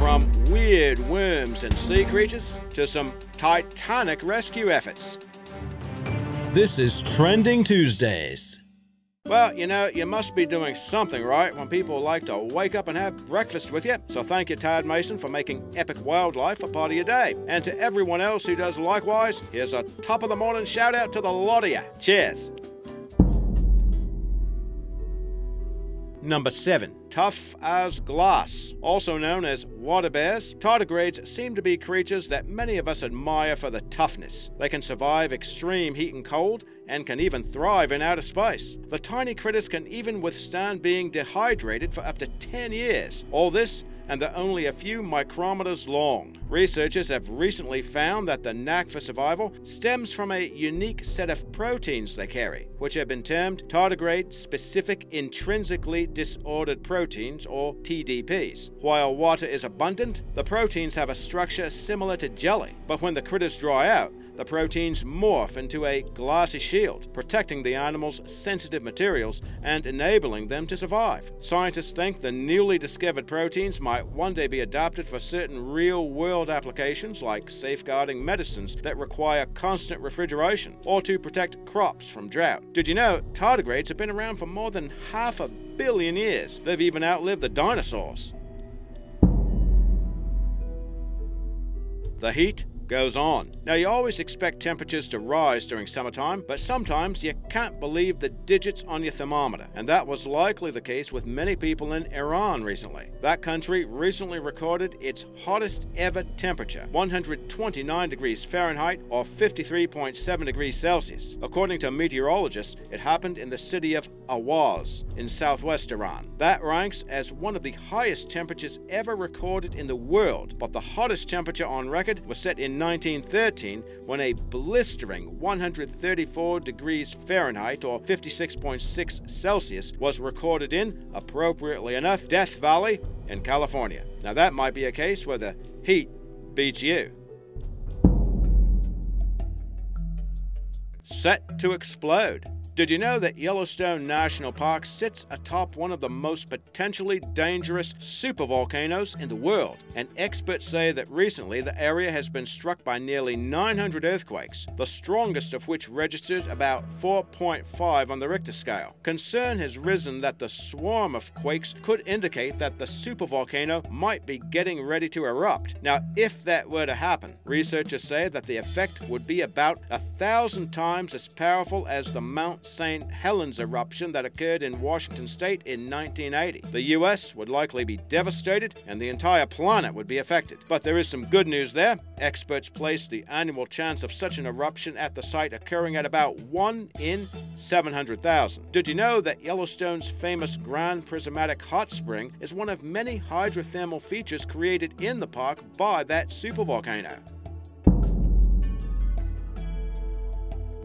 From weird worms and sea creatures to some Titanic rescue efforts. This is Trending Tuesdays. Well, you must be doing something right when people like to wake up and have breakfast with you. So thank you, Tad Mason, for making epic wildlife a part of your day. And to everyone else who does likewise, here's a top of the morning shout out to the lot of you. Cheers. Number 7. Tough as glass. Also known as water bears, tardigrades seem to be creatures that many of us admire for the toughness. They can survive extreme heat and cold, and can even thrive in outer space. The tiny critters can even withstand being dehydrated for up to 10 years. All this, and they're only a few micrometers long. Researchers have recently found that the knack for survival stems from a unique set of proteins they carry, which have been termed tardigrade-specific intrinsically disordered proteins, or TDPs. While water is abundant, the proteins have a structure similar to jelly, but when the critters dry out, the proteins morph into a glassy shield, protecting the animal's sensitive materials and enabling them to survive. Scientists think the newly discovered proteins might one day be adapted for certain real-world applications like safeguarding medicines that require constant refrigeration or to protect crops from drought. Did you know tardigrades have been around for more than 500 million years? They've even outlived the dinosaurs. The heat goes on. Now, you always expect temperatures to rise during summertime, but sometimes you can't believe the digits on your thermometer, and that was likely the case with many people in Iran recently. That country recently recorded its hottest ever temperature, 129 degrees Fahrenheit or 53.7 degrees Celsius. According to meteorologists, it happened in the city of Awaz in southwest Iran. That ranks as one of the highest temperatures ever recorded in the world, but the hottest temperature on record was set in 1913 when a blistering 134 degrees Fahrenheit or 56.6 Celsius was recorded in, appropriately enough, Death Valley in California. Now that might be a case where the heat beats you. Set to explode. Did you know that Yellowstone National Park sits atop one of the most potentially dangerous supervolcanoes in the world? And experts say that recently the area has been struck by nearly 900 earthquakes, the strongest of which registered about 4.5 on the Richter scale. Concern has risen that the swarm of quakes could indicate that the supervolcano might be getting ready to erupt. Now, if that were to happen, researchers say that the effect would be about 1,000 times as powerful as the Mount St. Helens eruption that occurred in Washington state in 1980. The US would likely be devastated and the entire planet would be affected. But there is some good news there. Experts place the annual chance of such an eruption at the site occurring at about 1 in 700,000. Did you know that Yellowstone's famous Grand Prismatic Hot Spring is one of many hydrothermal features created in the park by that supervolcano?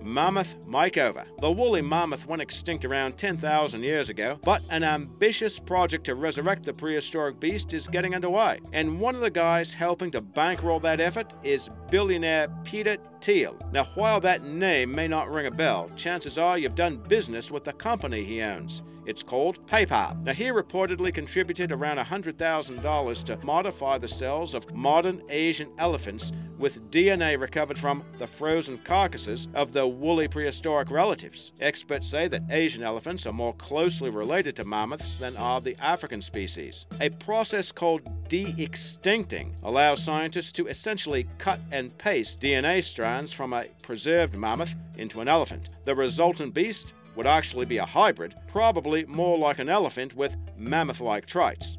Mammoth Makeover. The woolly mammoth went extinct around 10,000 years ago, but an ambitious project to resurrect the prehistoric beast is getting underway. And one of the guys helping to bankroll that effort is billionaire Peter Thiel. Now, while that name may not ring a bell, chances are you've done business with the company he owns. It's called PayPal. Now, he reportedly contributed around $100,000 to modify the cells of modern Asian elephants with DNA recovered from the frozen carcasses of their woolly prehistoric relatives. Experts say that Asian elephants are more closely related to mammoths than are the African species. A process called de-extincting allows scientists to essentially cut and paste DNA strands from a preserved mammoth into an elephant. The resultant beast would actually be a hybrid, probably more like an elephant with mammoth-like traits.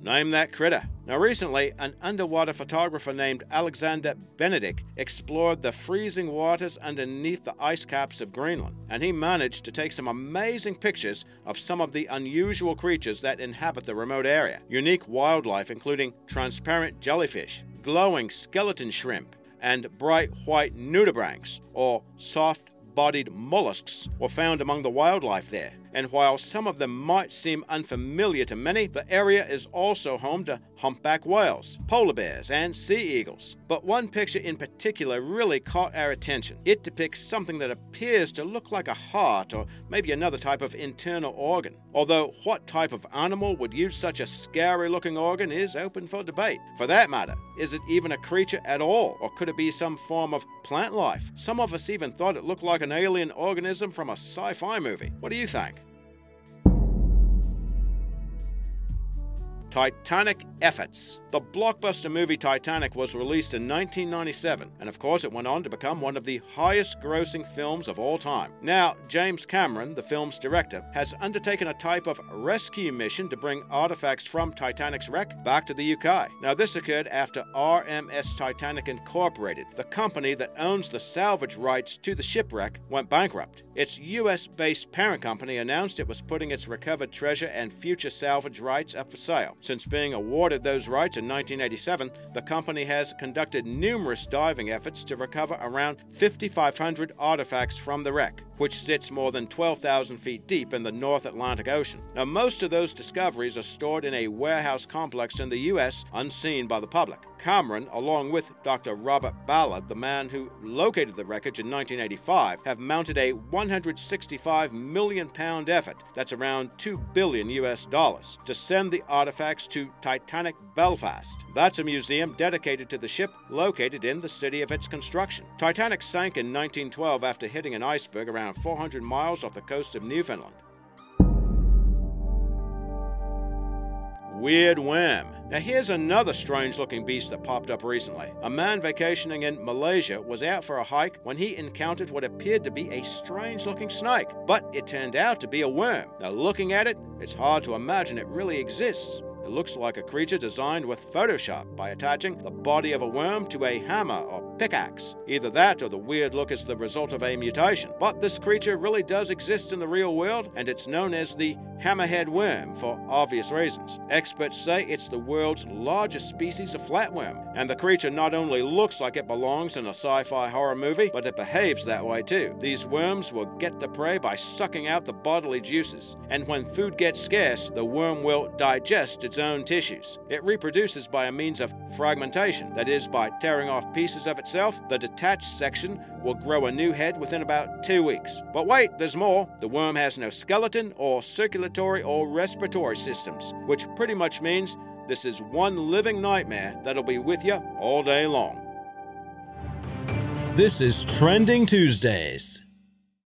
Name that critter. Now, recently, an underwater photographer named Alexander Benedik explored the freezing waters underneath the ice caps of Greenland, and he managed to take some amazing pictures of some of the unusual creatures that inhabit the remote area. Unique wildlife including transparent jellyfish, glowing skeleton shrimp, and bright white nudibranchs, or soft-bodied molluscs, were found among the wildlife there. And while some of them might seem unfamiliar to many, the area is also home to humpback whales, polar bears, and sea eagles. But one picture in particular really caught our attention. It depicts something that appears to look like a heart or maybe another type of internal organ. Although what type of animal would use such a scary-looking organ is open for debate. For that matter, is it even a creature at all, or could it be some form of plant life? Some of us even thought it looked like an alien organism from a sci-fi movie. What do you think? Titanic Efforts. The blockbuster movie Titanic was released in 1997, and of course it went on to become one of the highest-grossing films of all time. Now, James Cameron, the film's director, has undertaken a type of rescue mission to bring artifacts from Titanic's wreck back to the UK. Now, this occurred after RMS Titanic Incorporated, the company that owns the salvage rights to the shipwreck, went bankrupt. Its US-based parent company announced it was putting its recovered treasure and future salvage rights up for sale. Since being awarded those rights in 1987, the company has conducted numerous diving efforts to recover around 5,500 artifacts from the wreck, which sits more than 12,000 feet deep in the North Atlantic Ocean. Now, most of those discoveries are stored in a warehouse complex in the US, unseen by the public. Cameron, along with Dr. Robert Ballard, the man who located the wreckage in 1985, have mounted a £165 million effort, that's around $2 billion US, to send the artifacts to Titanic Belfast. That's a museum dedicated to the ship located in the city of its construction. Titanic sank in 1912 after hitting an iceberg around 400 miles off the coast of Newfoundland. Weird worm. Now here's another strange-looking beast that popped up recently. A man vacationing in Malaysia was out for a hike when he encountered what appeared to be a strange-looking snake, but it turned out to be a worm. Now looking at it, it's hard to imagine it really exists. It looks like a creature designed with Photoshop by attaching the body of a worm to a hammer or pickaxe. Either that or the weird look is the result of a mutation. But this creature really does exist in the real world, and it's known as the hammerhead worm for obvious reasons. Experts say it's the world's largest species of flatworm, and the creature not only looks like it belongs in a sci-fi horror movie, but it behaves that way too. These worms will get the prey by sucking out the bodily juices, and when food gets scarce, the worm will digest its own tissues. It reproduces by a means of fragmentation, that is, by tearing off pieces of itself. The detached section will grow a new head within about 2 weeks. But wait, there's more. The worm has no skeleton or circulatory or respiratory systems, which pretty much means this is one living nightmare that'll be with you all day long. This is Trending Tuesdays.